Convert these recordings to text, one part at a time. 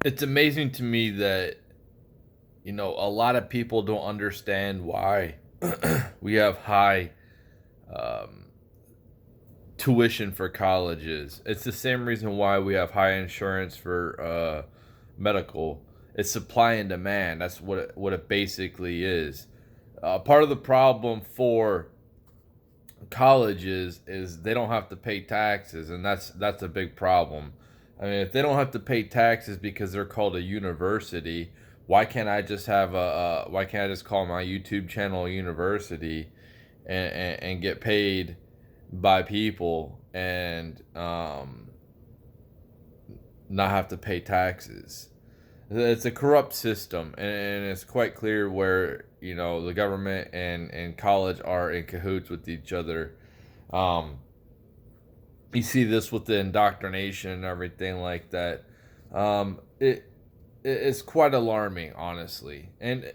It's amazing to me that, a lot of people don't understand why we have high um, tuition for colleges. It's the same reason why we have high insurance for medical. It's supply and demand. That's what it basically is. Part of the problem for colleges is they don't have to pay taxes, and that's a big problem. I mean, if they don't have to pay taxes because they're called a university, why can't I just call my YouTube channel a university and get paid by people and not have to pay taxes? It's a corrupt system, and it's quite clear where the government and college are in cahoots with each other. Um, you see this with the indoctrination and everything like that. Um, it it's quite alarming, honestly. And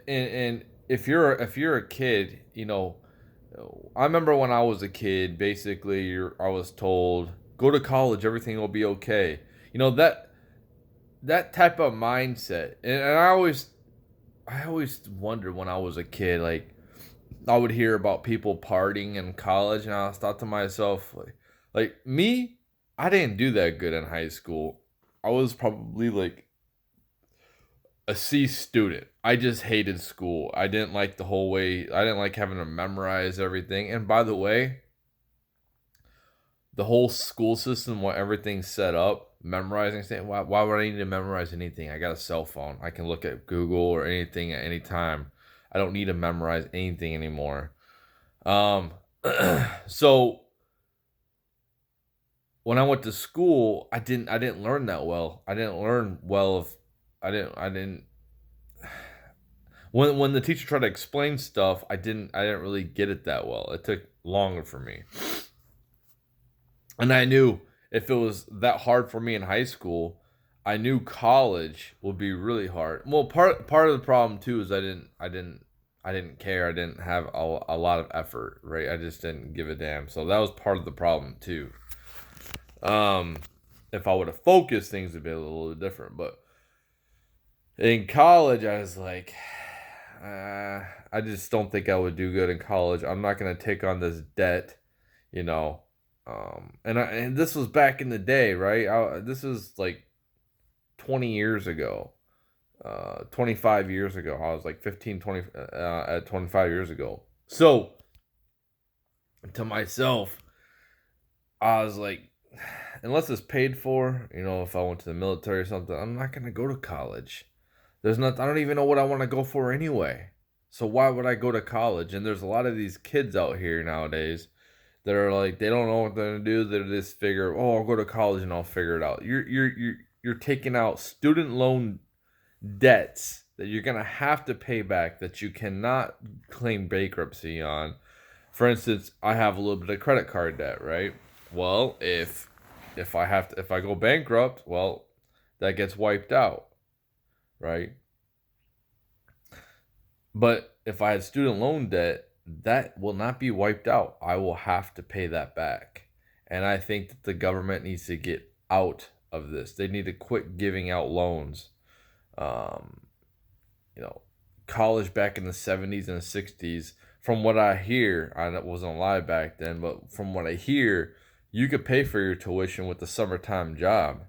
if you're a kid, I remember when I was a kid. Basically, I was told go to college, everything will be okay. That type of mindset, and I always wondered when I was a kid, like I would hear about people partying in college, and I thought to myself, like me, I didn't do that good in high school. I was probably like a C student. I just hated school. I didn't like the whole way. I didn't like having to memorize everything. And by the way, the whole school system, what everything's set up, memorizing things. Why would I need to memorize anything? I got a cell phone. I can look at Google or anything at any time. I don't need to memorize anything anymore. Um, so when I went to school, I didn't learn that well. I didn't learn well if I didn't when the teacher tried to explain stuff, I didn't really get it that well. It took longer for me. And I knew if it was that hard for me in high school, I knew college would be really hard. Well, part of the problem too is I didn't care. I didn't have a lot of effort, right? I just didn't give a damn. So that was part of the problem too. Um, if I would have focused, things would be a little different. But in college, I was like, I just don't think I would do good in college. I'm not gonna take on this debt, you know. And this was back in the day, right? This was like 20 years ago, 25 years ago. I was like 15, 20, at 25 years ago. So to myself, I was like, unless it's paid for, if I went to the military or something, I'm not gonna go to college. There's not. I don't even know what I want to go for anyway. So why would I go to college? And there's a lot of these kids out here nowadays that are like they don't know what they're gonna do. They're just figure, oh, I'll go to college and I'll figure it out. You're taking out student loan debts that you're gonna have to pay back that you cannot claim bankruptcy on. For instance, I have a little bit of credit card debt, right? Well, if I go bankrupt, well, that gets wiped out, right? But if I had student loan debt, that will not be wiped out. I will have to pay that back. And I think that the government needs to get out of this. They need to quit giving out loans. Um, you know, college back in the 70s and 60s, from what I hear, I wasn't alive back then, but from what I hear, you could pay for your tuition with a summertime job.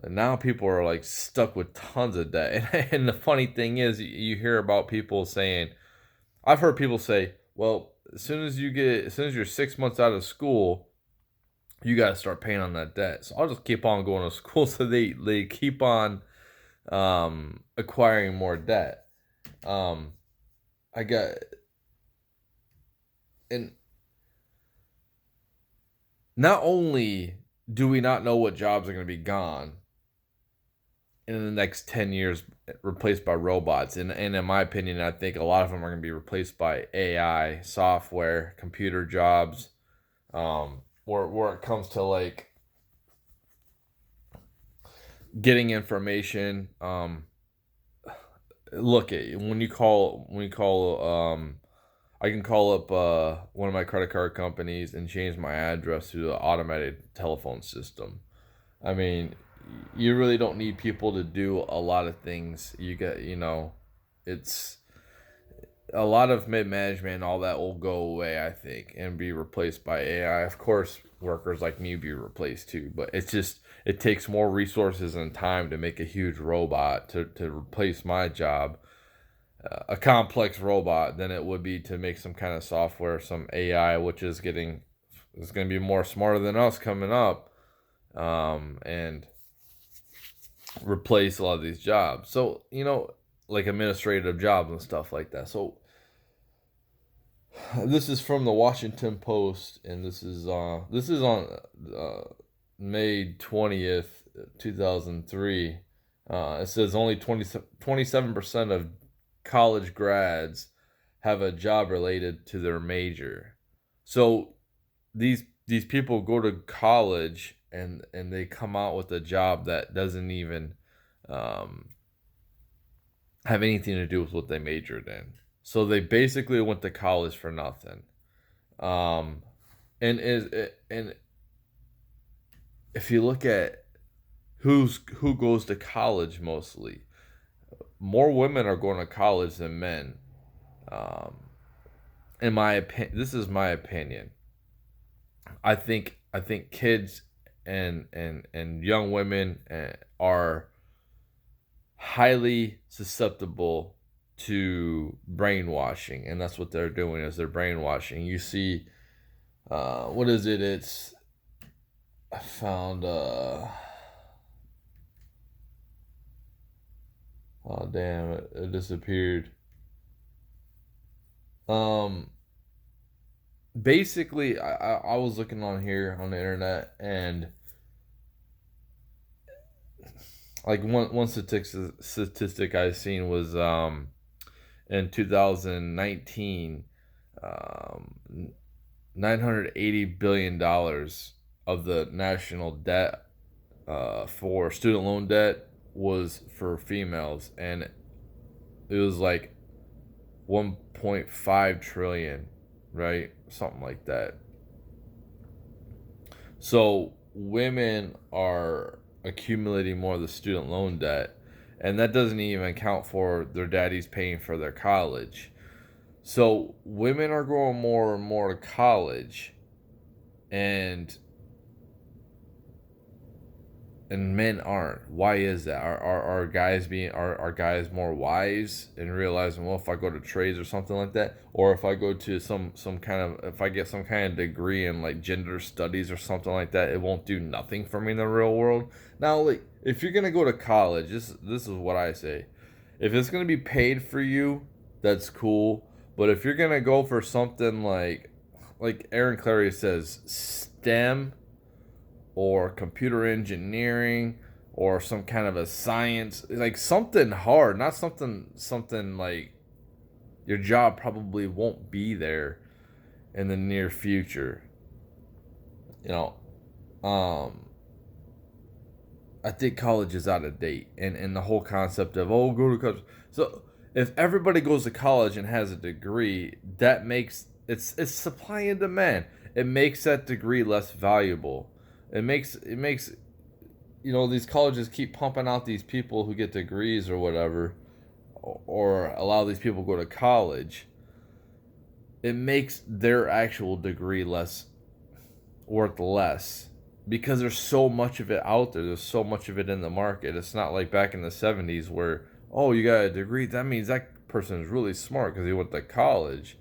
And now people are like stuck with tons of debt. And the funny thing is, you hear about people saying, I've heard people say, well, as soon as you're 6 months out of school, you got to start paying on that debt. So I'll just keep on going to school. So they keep on acquiring more debt. Um, I got, and not only do we not know what jobs are going to be gone in the next 10 years, replaced by robots, and in my opinion, I think a lot of them are going to be replaced by AI, software, computer jobs, where it comes to like getting information. Look at when you call I can call up one of my credit card companies and change my address to the automated telephone system. I mean, you really don't need people to do a lot of things. You get, it's a lot of mid management and all that will go away, I think, and be replaced by AI. Of course, workers like me be replaced too, but it's just it takes more resources and time to make a huge robot to replace my job, a complex robot, than it would be to make some kind of software, some AI, which is going to be more smarter than us coming up, and replace a lot of these jobs. So like administrative jobs and stuff like that. So this is from the Washington Post, and this is on May 20th, 2003. It says only 27% of college grads have a job related to their major. So these people go to college and they come out with a job that doesn't even um, have anything to do with what they majored in. So they basically went to college for nothing. Um, and if you look at who goes to college mostly, more women are going to college than men. Um, in my opinion, this is my opinion. I think kids and young women are highly susceptible to brainwashing, and that's what they're doing is they're brainwashing. You see, what is it? It's I found oh damn it disappeared. Um, basically, I was looking on here on the internet, and like one statistic I seen was in 2019, um, $980 billion of the national debt for student loan debt was for females, and it was like 1.5 trillion, right? Something like that. So women are accumulating more of the student loan debt, and that doesn't even account for their daddies paying for their college. So women are going more and more to college, and men aren't. Why is that? Are guys are guys more wise and realizing, well, if I go to trades or something like that, or if I go to some kind of, if I get some kind of degree in like gender studies or something like that, it won't do nothing for me in the real world. Now, like if you're gonna go to college, this is what I say. If it's gonna be paid for you, that's cool. But if you're gonna go for something like Aaron Clary says, STEM or computer engineering or some kind of a science, like something hard, not something like your job probably won't be there in the near future. you know um I think college is out of date, and the whole concept of, oh, go to college. So if everybody goes to college and has a degree, that makes it's supply and demand. It makes that degree less valuable. It makes these colleges keep pumping out these people who get degrees or whatever, or allow these people to go to college. It makes their actual degree less worth less because there's so much of it out there. There's so much of it in the market. It's not like back in the 70s where, oh, you got a degree. That means that person is really smart because he went to college.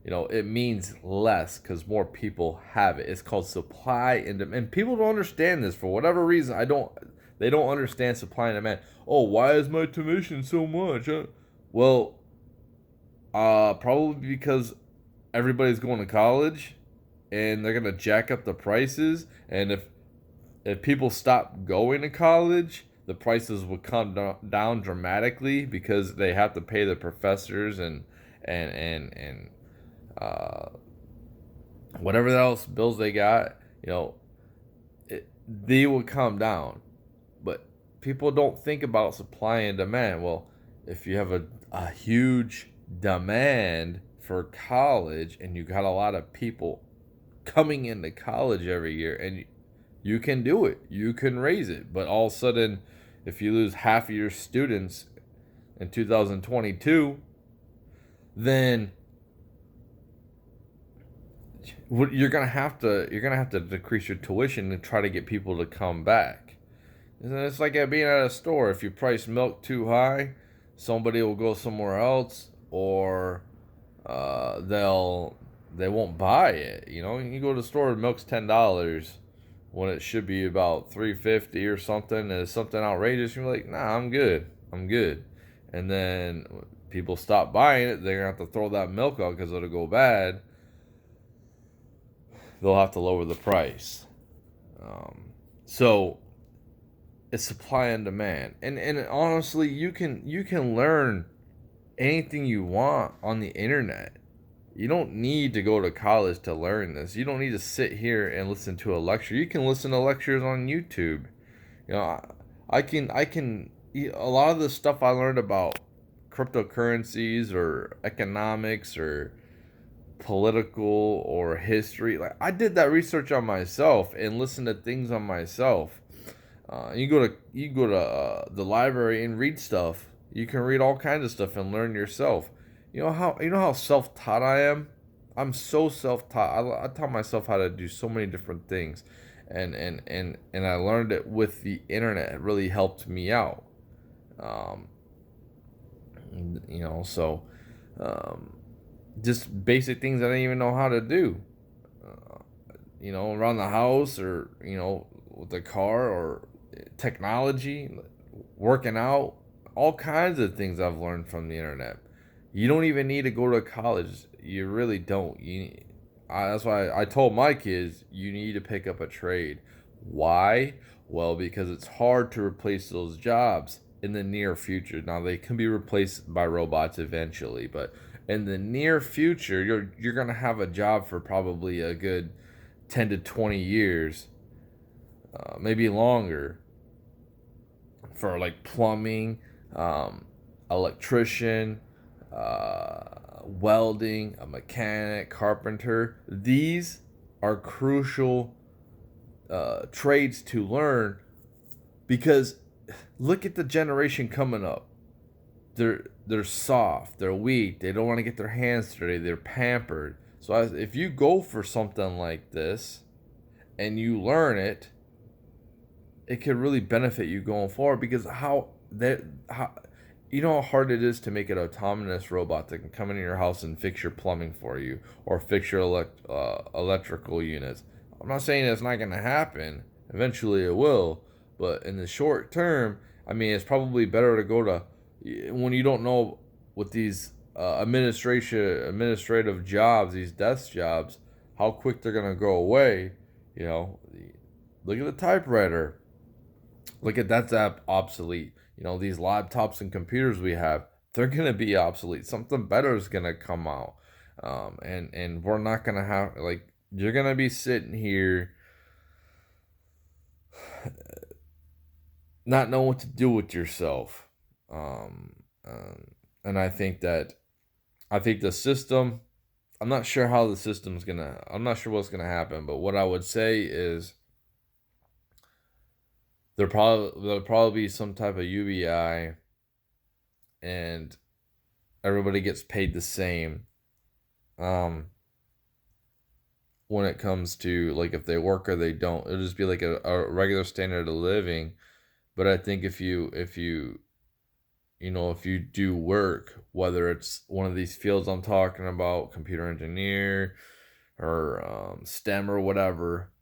It means less because more people have it. It's called supply and demand. And people don't understand this for whatever reason. They don't understand supply and demand. Oh, why is my tuition so much? Well, probably because everybody's going to college and they're gonna jack up the prices. And if people stop going to college, the prices will come down dramatically because they have to pay the professors and uh, whatever else bills they got. They will come down. But people don't think about supply and demand. Well, if you have a huge demand for college and you got a lot of people coming into college every year, and You can do it. You can raise it. But all of a sudden, if you lose half of your students in 2022, then you're gonna have to decrease your tuition and try to get people to come back. And it's like being at a store. If you price milk too high, somebody will go somewhere else, or they won't buy it. You go to the store, milk's $10 when it should be about $3.50 or something. And it's something outrageous. You're like, nah, I'm good. I'm good. And then people stop buying it. They're gonna have to throw that milk out because it'll go bad. They'll have to lower the price. So it's supply and demand, and honestly, you can learn anything you want on the internet. You don't need to go to college to learn this. You don't need to sit here and listen to a lecture. You can listen to lectures on YouTube. I can a lot of the stuff I learned about cryptocurrencies or economics or political or history. Like, I did that research on myself and listened to things on myself. You go to the library and read stuff. You can read all kinds of stuff and learn yourself. You know how self taught I am. I'm so self taught. I taught myself how to do so many different things, and I learned it with the internet. It really helped me out. Um, so um, just basic things I didn't even know how to do. Uh, around the house, or with the car, or technology, working out, all kinds of things I've learned from the internet. You don't even need to go to college. You really don't. That's why I told my kids you need to pick up a trade. Why? Well, because it's hard to replace those jobs in the near future. Now they can be replaced by robots eventually, but in the near future, you're gonna have a job for probably a good 10 to 20 years, maybe longer, for like plumbing, um, electrician, welding, a mechanic, carpenter. These are crucial trades to learn, because look at the generation coming up. They're soft, they're weak, they don't want to get their hands dirty, they're pampered. So if you go for something like this and you learn it, it could really benefit you going forward, because how you know how hard it is to make an autonomous robot that can come into your house and fix your plumbing for you, or fix your electrical units. I'm not saying it's not going to happen. Eventually it will, but in the short term, I mean, it's probably better to go to, when you don't know, with these administrative jobs, these desk jobs, how quick they're going to go away. You know, look at the typewriter. Look at that's obsolete. These laptops and computers we have, they're gonna be obsolete. Something better is gonna come out, and we're not gonna have, like, you're gonna be sitting here not knowing what to do with yourself. Um, um, and I think the system. I'm not sure how the system's gonna. I'm not sure what's gonna happen, but what I would say is there'll probably be some type of UBI, and everybody gets paid the same. Um, when it comes to, like, if they work or they don't, it'll just be like a regular standard of living. But I think if you do work, whether it's one of these fields I'm talking about, computer engineer, or STEM or whatever,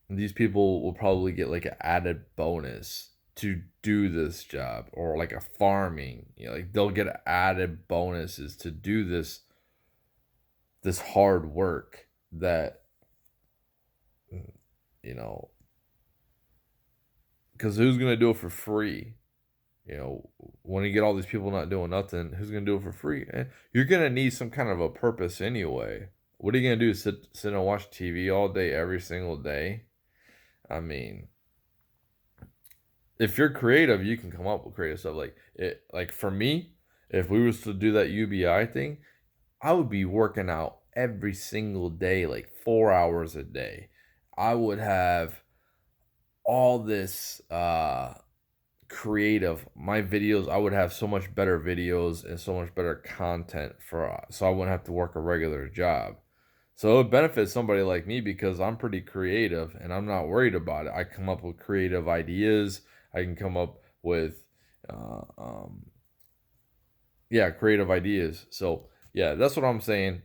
these people will probably get like an added bonus to do this job, or like a farming, like they'll get added bonuses to do this hard work that, you know because who's gonna do it for free? When you get all these people not doing nothing, who's gonna do it for free? You're gonna need some kind of a purpose anyway. What are you gonna do? Sit and watch TV all day, every single day? I mean, if you're creative, you can come up with creative stuff. Like it, like for me, if we was to do that UBI thing, I would be working out every single day, like 4 hours a day. I would have all this creative, my videos, I would have so much better videos and so much better content for so I wouldn't have to work a regular job. So it would benefit somebody like me because I'm pretty creative and I'm not worried about it. I come up with creative ideas. I can come up with uh, um, yeah, creative ideas. So yeah, that's what I'm saying.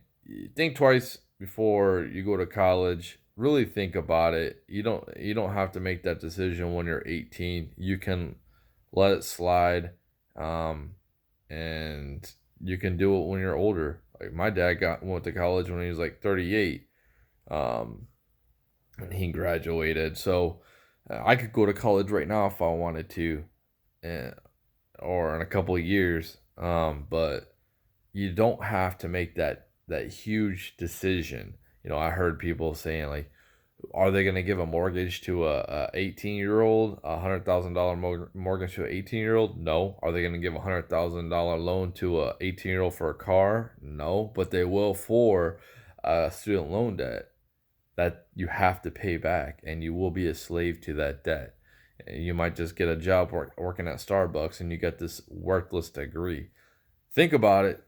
Think twice before you go to college. Really think about it. You don't have to make that decision when you're 18. You can let it slide, um, and you can do it when you're older. Like my dad went to college when he was like 38, um, and he graduated. So I could go to college right now if I wanted to, uh, or in a couple of years. But you don't have to make that huge decision. I heard people saying like, are they going to give a mortgage to a 18-year-old, $100,000 mortgage to an 18-year-old? No. Are they going to give $100,000 loan to a 18-year-old for a car? No. But they will for student loan debt that you have to pay back, and you will be a slave to that debt. You might just get a job working at Starbucks, and you get this worthless degree. Think about it.